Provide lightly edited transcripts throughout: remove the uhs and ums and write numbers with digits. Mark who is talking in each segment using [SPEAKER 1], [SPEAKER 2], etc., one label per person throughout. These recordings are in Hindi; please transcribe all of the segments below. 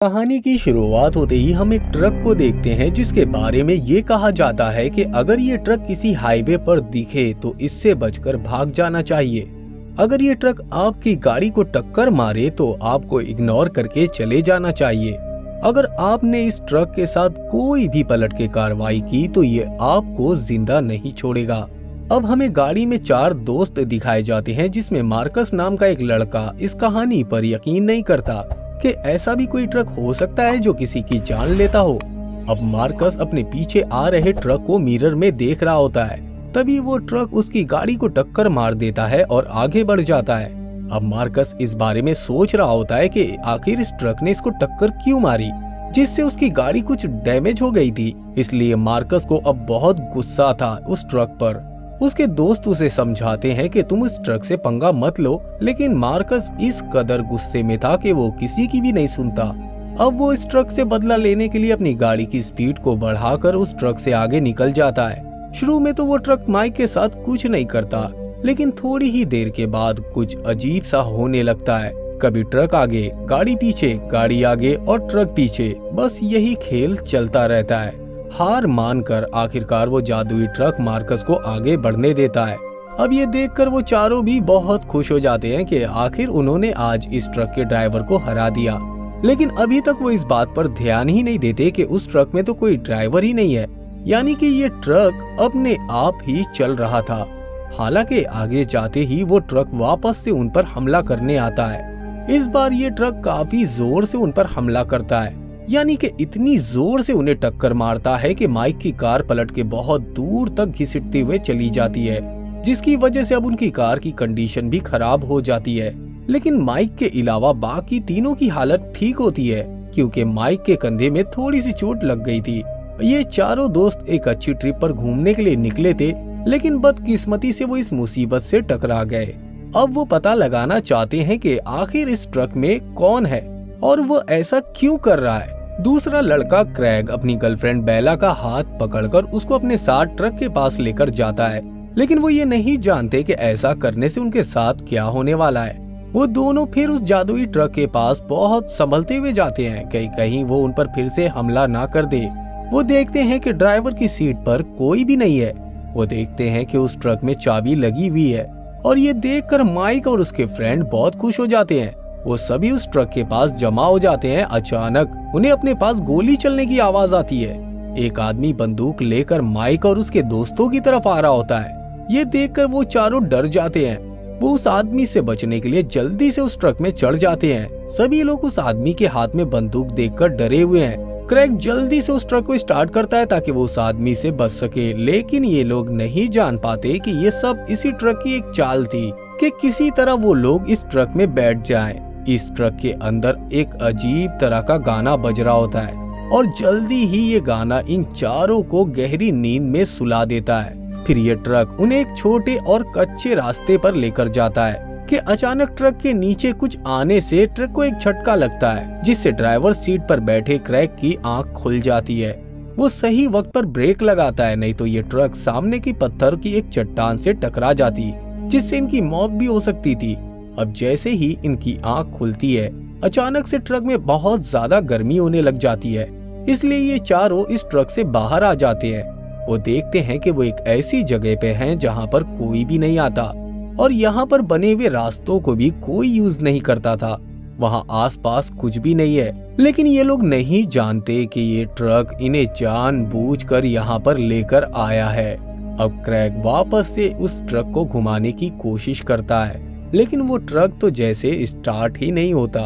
[SPEAKER 1] कहानी की शुरुआत होते ही हम एक ट्रक को देखते हैं जिसके बारे में ये कहा जाता है कि अगर ये ट्रक किसी हाईवे पर दिखे तो इससे बचकर भाग जाना चाहिए। अगर ये ट्रक आपकी गाड़ी को टक्कर मारे तो आपको इग्नोर करके चले जाना चाहिए। अगर आपने इस ट्रक के साथ कोई भी पलट के कार्रवाई की तो ये आपको जिंदा नहीं छोड़ेगा। अब हमें गाड़ी में 4 दोस्त दिखाए जाते हैं जिसमें मार्कस नाम का एक लड़का इस कहानी पर यकीन नहीं करता कि ऐसा भी कोई ट्रक हो सकता है जो किसी की जान लेता हो। अब मार्कस अपने पीछे आ रहे ट्रक को मिरर में देख रहा होता है, तभी वो ट्रक उसकी गाड़ी को टक्कर मार देता है और आगे बढ़ जाता है। अब मार्कस इस बारे में सोच रहा होता है कि आखिर इस ट्रक ने इसको टक्कर क्यों मारी, जिससे उसकी गाड़ी कुछ डैमेज हो गई थी। इसलिए मार्कस को अब बहुत गुस्सा था उस ट्रक पर। उसके दोस्त उसे समझाते हैं कि तुम इस ट्रक से पंगा मत लो, लेकिन मार्कस इस कदर गुस्से में था कि वो किसी की भी नहीं सुनता। अब वो इस ट्रक से बदला लेने के लिए अपनी गाड़ी की स्पीड को बढ़ाकर उस ट्रक से आगे निकल जाता है। शुरू में तो वो ट्रक माइक के साथ कुछ नहीं करता, लेकिन थोड़ी ही देर के बाद कुछ अजीब सा होने लगता है। कभी ट्रक आगे, गाड़ी पीछे, गाड़ी आगे और ट्रक पीछे, बस यही खेल चलता रहता है। हार मानकर आखिरकार वो जादुई ट्रक मार्कस को आगे बढ़ने देता है। अब ये देखकर वो चारों भी बहुत खुश हो जाते हैं कि आखिर उन्होंने आज इस ट्रक के ड्राइवर को हरा दिया। लेकिन अभी तक वो इस बात पर ध्यान ही नहीं देते कि उस ट्रक में तो कोई ड्राइवर ही नहीं है, यानी कि ये ट्रक अपने आप ही चल रहा था। हालांकि आगे जाते ही वो ट्रक वापस से उन पर हमला करने आता है। इस बार ये ट्रक काफी जोर से उन पर हमला करता है, यानी कि इतनी जोर से उन्हें टक्कर मारता है कि माइक की कार पलट के बहुत दूर तक घिसटते हुए चली जाती है, जिसकी वजह से अब उनकी कार की कंडीशन भी खराब हो जाती है। लेकिन माइक के अलावा बाकी तीनों की हालत ठीक होती है, क्योंकि माइक के कंधे में थोड़ी सी चोट लग गई थी। ये चारों दोस्त एक अच्छी ट्रिप पर घूमने के लिए निकले थे, लेकिन बदकिस्मती से वो इस मुसीबत से टकरा गए। अब वो पता लगाना चाहते हैं कि आखिर इस ट्रक में कौन है और वो ऐसा क्यों कर रहा है। दूसरा लड़का क्रैग अपनी गर्लफ्रेंड बेला का हाथ पकड़कर उसको अपने साथ ट्रक के पास लेकर जाता है, लेकिन वो ये नहीं जानते कि ऐसा करने से उनके साथ क्या होने वाला है। वो दोनों फिर उस जादुई ट्रक के पास बहुत संभलते हुए जाते हैं, कहीं वो उन पर फिर से हमला ना कर दे। वो देखते हैं कि ड्राइवर की सीट पर कोई भी नहीं है। वो देखते हैं कि उस ट्रक में चाबी लगी हुई है, और ये देखकर माइक और उसके फ्रेंड बहुत खुश हो जाते हैं। वो सभी उस ट्रक के पास जमा हो जाते हैं। अचानक उन्हें अपने पास गोली चलने की आवाज आती है। एक आदमी बंदूक लेकर माइक और उसके दोस्तों की तरफ आ रहा होता है। ये देखकर वो चारों डर जाते हैं। वो उस आदमी से बचने के लिए जल्दी से उस ट्रक में चढ़ जाते हैं। सभी लोग उस आदमी के हाथ में बंदूक देखकर डरे हुए हैं। क्रैग जल्दी से उस ट्रक को स्टार्ट करता है ताकि वो उस आदमी से बच सके, लेकिन ये लोग नहीं जान पाते कि ये सब इसी ट्रक की एक चाल थी कि किसी तरह वो लोग इस ट्रक में बैठ जाएं। इस ट्रक के अंदर एक अजीब तरह का गाना बज रहा होता है और जल्दी ही ये गाना इन चारों को गहरी नींद में सुला देता है। फिर ये ट्रक उन्हें एक छोटे और कच्चे रास्ते पर लेकर जाता है कि अचानक ट्रक के नीचे कुछ आने से ट्रक को एक झटका लगता है, जिससे ड्राइवर सीट पर बैठे क्रैग की आंख खुल जाती है। वो सही वक्त पर ब्रेक लगाता है, नहीं तो ये ट्रक सामने की पत्थर की एक चट्टान से टकरा जाती, जिससे इनकी मौत भी हो सकती थी। अब जैसे ही इनकी आंख खुलती है, अचानक से ट्रक में बहुत ज्यादा गर्मी होने लग जाती है, इसलिए ये चारों इस ट्रक से बाहर आ जाते हैं। वो देखते हैं कि वो एक ऐसी जगह पे हैं जहां पर कोई भी नहीं आता, और यहाँ पर बने हुए रास्तों को भी कोई यूज नहीं करता था। वहाँ आसपास कुछ भी नहीं है, लेकिन ये लोग नहीं जानते कि ये ट्रक इन्हें जानबूझकर यहाँ पर लेकर आया है। अब क्रैग वापस से उस ट्रक को घुमाने की कोशिश करता है, लेकिन वो ट्रक तो जैसे स्टार्ट ही नहीं होता।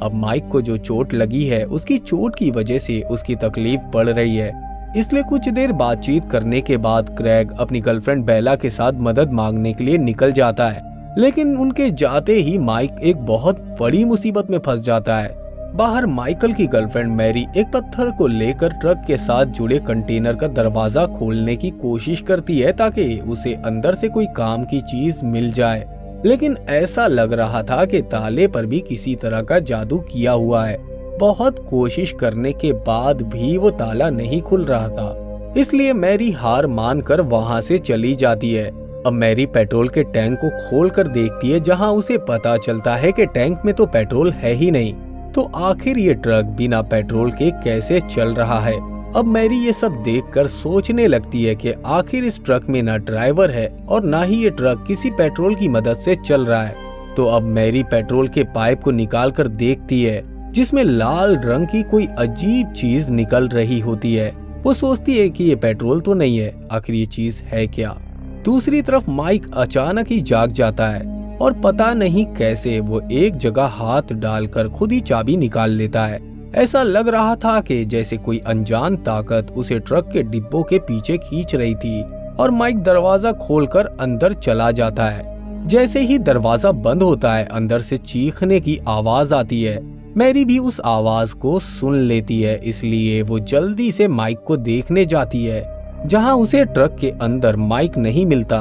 [SPEAKER 1] अब माइक को जो चोट लगी है, उसकी चोट की वजह से उसकी तकलीफ बढ़ रही है, इसलिए कुछ देर बातचीत करने के बाद क्रैग अपनी गर्लफ्रेंड बेला के साथ मदद मांगने के लिए निकल जाता है। लेकिन उनके जाते ही माइक एक बहुत बड़ी मुसीबत में फंस जाता है। बाहर माइकल की गर्लफ्रेंड मैरी एक पत्थर को लेकर ट्रक के साथ जुड़े कंटेनर का दरवाजा खोलने की कोशिश करती है ताकि उसे अंदर से कोई काम की चीज मिल जाए, लेकिन ऐसा लग रहा था कि ताले पर भी किसी तरह का जादू किया हुआ है। बहुत कोशिश करने के बाद भी वो ताला नहीं खुल रहा था, इसलिए मैरी हार मानकर वहां से चली जाती है। अब मैरी पेट्रोल के टैंक को खोलकर देखती है, जहां उसे पता चलता है कि टैंक में तो पेट्रोल है ही नहीं। तो आखिर ये ट्रक बिना पेट्रोल के कैसे चल रहा है। अब मैरी ये सब देखकर सोचने लगती है कि आखिर इस ट्रक में ना ड्राइवर है और ना ही ये ट्रक किसी पेट्रोल की मदद से चल रहा है। तो अब मैरी पेट्रोल के पाइप को निकाल कर देखती है जिसमें लाल रंग की कोई अजीब चीज निकल रही होती है। वो सोचती है कि ये पेट्रोल तो नहीं है, आखिर ये चीज है क्या। दूसरी तरफ माइक अचानक ही जाग जाता है और पता नहीं कैसे वो एक जगह हाथ डालकर खुद ही चाबी निकाल लेता है। ऐसा लग रहा था कि जैसे कोई अनजान ताकत उसे ट्रक के डिब्बों के पीछे खींच रही थी और माइक दरवाजा खोलकर अंदर चला जाता है। जैसे ही दरवाजा बंद होता है, अंदर से चीखने की आवाज आती है। मैरी भी उस आवाज को सुन लेती है, इसलिए वो जल्दी से माइक को देखने जाती है, जहां उसे ट्रक के अंदर माइक नहीं मिलता।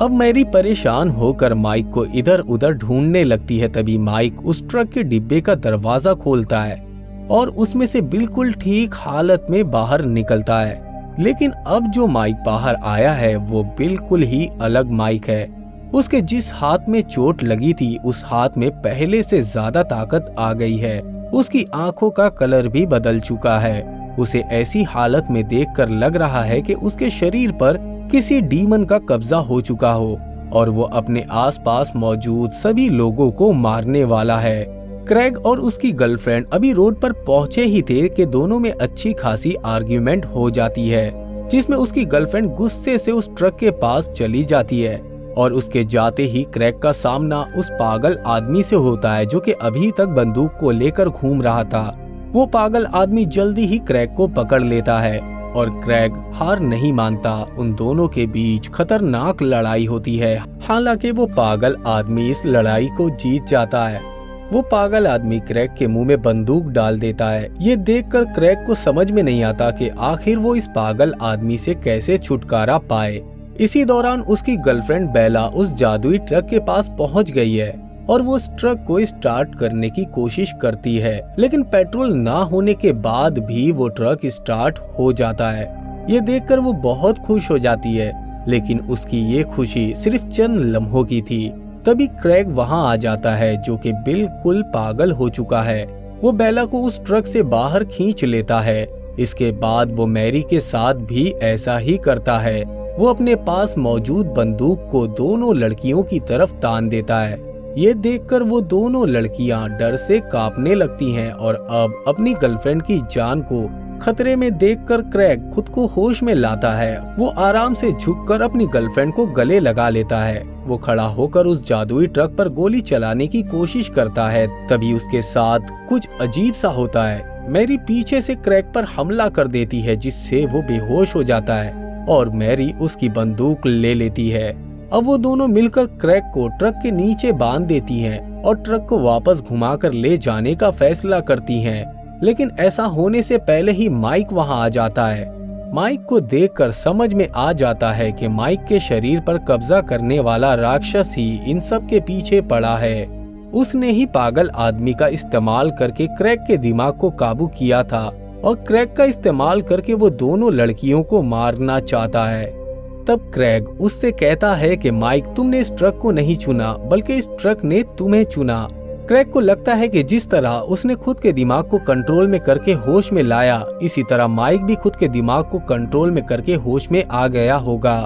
[SPEAKER 1] अब मैरी परेशान होकर माइक को इधर उधर ढूंढने लगती है। तभी माइक उस ट्रक के डिब्बे का दरवाजा खोलता है और उसमें से बिल्कुल ठीक हालत में बाहर निकलता है। लेकिन अब जो माइक बाहर आया है वो बिल्कुल ही अलग माइक है। उसके जिस हाथ में चोट लगी थी उस हाथ में पहले से ज्यादा ताकत आ गई है। उसकी आंखों का कलर भी बदल चुका है। उसे ऐसी हालत में देखकर लग रहा है कि उसके शरीर पर किसी डीमन का कब्जा हो चुका हो और वो अपने आसपास मौजूद सभी लोगों को मारने वाला है। क्रेग और उसकी गर्लफ्रेंड अभी रोड पर पहुंचे ही थे कि दोनों में अच्छी खासी आर्ग्यूमेंट हो जाती है, जिसमें उसकी गर्लफ्रेंड गुस्से से उस ट्रक के पास चली जाती है और उसके जाते ही क्रेग का सामना उस पागल आदमी से होता है जो कि अभी तक बंदूक को लेकर घूम रहा था। वो पागल आदमी जल्दी ही क्रेग को पकड़ लेता है और क्रेग हार नहीं मानता। उन दोनों के बीच खतरनाक लड़ाई होती है। हालांकि वो पागल आदमी इस लड़ाई को जीत जाता है। वो पागल आदमी क्रेग के मुंह में बंदूक डाल देता है। ये देखकर क्रेग को समझ में नहीं आता कि आखिर वो इस पागल आदमी से कैसे छुटकारा पाए। इसी दौरान उसकी गर्लफ्रेंड बेला उस जादुई ट्रक के पास पहुंच गई है और वो उस ट्रक को स्टार्ट करने की कोशिश करती है, लेकिन पेट्रोल ना होने के बाद भी वो ट्रक स्टार्ट हो जाता है। ये देखकर वो बहुत खुश हो जाती है, लेकिन उसकी ये खुशी सिर्फ चंद लम्हों की थी। तभी क्रेग वहां आ जाता है जो कि बिल्कुल पागल हो चुका है। वो बेला को उस ट्रक से बाहर खींच लेता है। इसके बाद वो मैरी के साथ भी ऐसा ही करता है। वो अपने पास मौजूद बंदूक को दोनों लड़कियों की तरफ तान देता है। ये देखकर वो दोनों लड़कियां डर से कांपने लगती हैं और अब अपनी गर्लफ्रेंड की जान को खतरे में देखकर क्रेग खुद को होश में लाता है। वो आराम से झुककर अपनी गर्लफ्रेंड को गले लगा लेता है। वो खड़ा होकर उस जादुई ट्रक पर गोली चलाने की कोशिश करता है। तभी उसके साथ कुछ अजीब सा होता है। मैरी पीछे से क्रेग पर हमला कर देती है, जिससे वो बेहोश हो जाता है और मैरी उसकी बंदूक ले लेती है। अब वो दोनों मिलकर क्रेग को ट्रक के नीचे बांध देती हैं और ट्रक को वापस घुमाकर ले जाने का फैसला करती हैं। लेकिन ऐसा होने से पहले ही माइक वहां आ जाता है। माइक को देखकर समझ में आ जाता है कि माइक के शरीर पर कब्जा करने वाला राक्षस ही इन सब के पीछे पड़ा है। उसने ही पागल आदमी का इस्तेमाल करके क्रेग के दिमाग को काबू किया था और क्रेग का इस्तेमाल करके वो दोनों लड़कियों को मारना चाहता है। तब क्रेग उससे कहता है कि माइक, तुमने इस ट्रक को नहीं चुना बल्कि इस ट्रक ने तुम्हें चुना। क्रेग को लगता है कि जिस तरह उसने खुद के दिमाग को कंट्रोल में करके होश में लाया, इसी तरह माइक भी खुद के दिमाग को कंट्रोल में करके होश में आ गया होगा।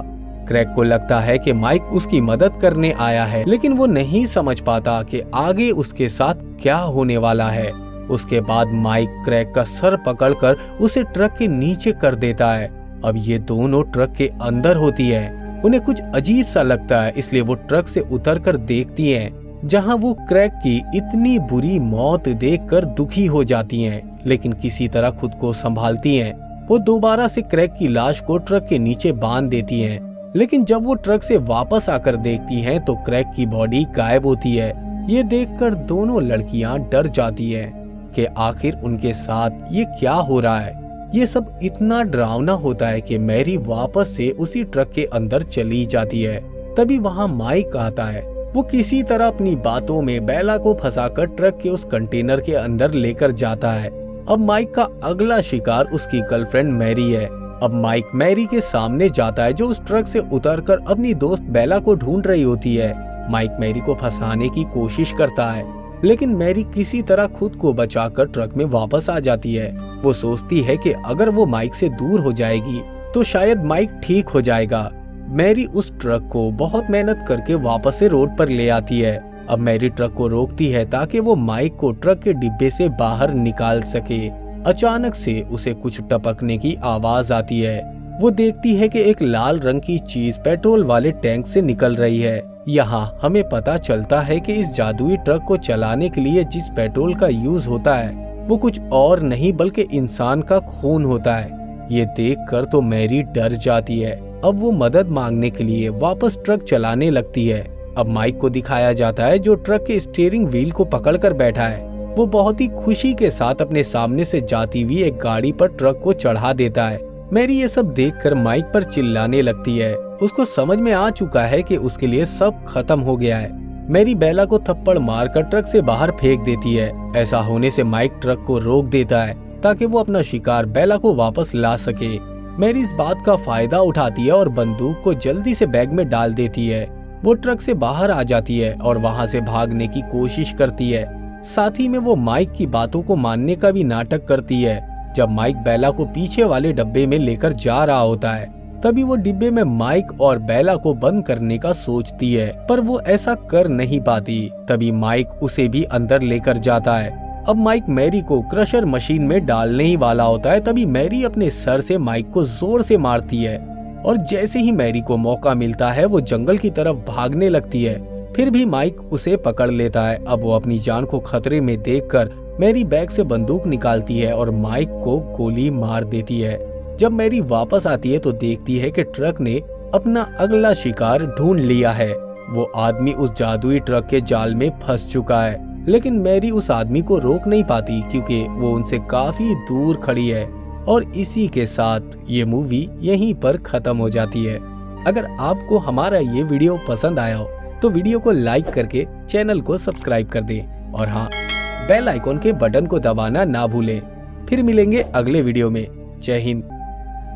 [SPEAKER 1] क्रेग को लगता है कि माइक उसकी मदद करने आया है, लेकिन वो नहीं समझ पाता कि आगे उसके साथ क्या होने वाला है। उसके बाद माइक क्रेग का सर पकड़कर उसे ट्रक के नीचे कर देता है। अब ये दोनों ट्रक के अंदर होती है। उन्हें कुछ अजीब सा लगता है, इसलिए वो ट्रक से उतरकर देखती हैं, जहां वो क्रेग की इतनी बुरी मौत देखकर दुखी हो जाती हैं, लेकिन किसी तरह खुद को संभालती हैं। वो दोबारा से क्रेग की लाश को ट्रक के नीचे बांध देती हैं, लेकिन जब वो ट्रक से वापस आकर देखती हैं तो क्रेग की बॉडी गायब होती है। ये देखकर दोनों लड़कियां डर जाती हैं कि आखिर उनके साथ ये क्या हो रहा है। ये सब इतना डरावना होता है कि मैरी वापस से उसी ट्रक के अंदर चली जाती है। तभी वहां माइक आता है। वो किसी तरह अपनी बातों में बेला को फंसाकर ट्रक के उस कंटेनर के अंदर लेकर जाता है। अब माइक का अगला शिकार उसकी गर्लफ्रेंड मैरी है। अब माइक मैरी के सामने जाता है, जो उस ट्रक से उतरकर अपनी दोस्त बेला को ढूंढ रही होती है। माइक मैरी को फंसाने की कोशिश करता है, लेकिन मैरी किसी तरह खुद को बचाकर ट्रक में वापस आ जाती है। वो सोचती है कि अगर वो माइक से दूर हो जाएगी तो शायद माइक ठीक हो जाएगा। मैरी उस ट्रक को बहुत मेहनत करके वापस से रोड पर ले आती है। अब मैरी ट्रक को रोकती है ताकि वो माइक को ट्रक के डिब्बे से बाहर निकाल सके। अचानक से उसे कुछ टपकने की आवाज आती है। वो देखती है कि एक लाल रंग की चीज पेट्रोल वाले टैंक से निकल रही है। यहाँ हमें पता चलता है कि इस जादुई ट्रक को चलाने के लिए जिस पेट्रोल का यूज होता है वो कुछ और नहीं बल्कि इंसान का खून होता है। ये देखकर तो मैरी डर जाती है। अब वो मदद मांगने के लिए वापस ट्रक चलाने लगती है। अब माइक को दिखाया जाता है जो ट्रक के स्टीयरिंग व्हील को पकड़कर बैठा है। वो बहुत ही खुशी के साथ अपने सामने से जाती हुई एक गाड़ी पर ट्रक को चढ़ा देता है। मैरी ये सब देखकर माइक पर चिल्लाने लगती है। उसको समझ में आ चुका है कि उसके लिए सब खत्म हो गया है। मैरी बेला को थप्पड़ मारकर ट्रक से बाहर फेंक देती है। ऐसा होने से माइक ट्रक को रोक देता है ताकि वो अपना शिकार बेला को वापस ला सके। मैरी इस बात का फायदा उठाती है और बंदूक को जल्दी से बैग में डाल देती है। वो ट्रक से बाहर आ जाती है और वहाँ से भागने की कोशिश करती है। साथ ही में वो माइक की बातों को मानने का भी नाटक करती है। जब माइक बेला को पीछे वाले डब्बे में लेकर जा रहा होता है तभी वो डिब्बे में माइक और बेला को बंद करने का सोचती है, पर वो ऐसा कर नहीं पाती। तभी माइक उसे भी अंदर लेकर जाता है। अब माइक मैरी को क्रशर मशीन में डालने ही वाला होता है। तभी मैरी अपने सर से माइक को जोर से मारती है और जैसे ही मैरी को मौका मिलता है वो जंगल की तरफ भागने लगती है। फिर भी माइक उसे पकड़ लेता है। अब वो अपनी जान को खतरे में देखकर मैरी बैग से बंदूक निकालती है और माइक को गोली मार देती है। जब मैरी वापस आती है तो देखती है कि ट्रक ने अपना अगला शिकार ढूंढ लिया है। वो आदमी उस जादुई ट्रक के जाल में फंस चुका है, लेकिन मैरी उस आदमी को रोक नहीं पाती क्योंकि वो उनसे काफी दूर खड़ी है। और इसी के साथ ये मूवी यहीं पर खत्म हो जाती है। अगर आपको हमारा ये वीडियो पसंद आया हो तो वीडियो को लाइक करके चैनल को सब्सक्राइब कर दें और हाँ, बेल आइकॉन के बटन को दबाना ना भूलें। फिर मिलेंगे अगले वीडियो में। जय हिंद।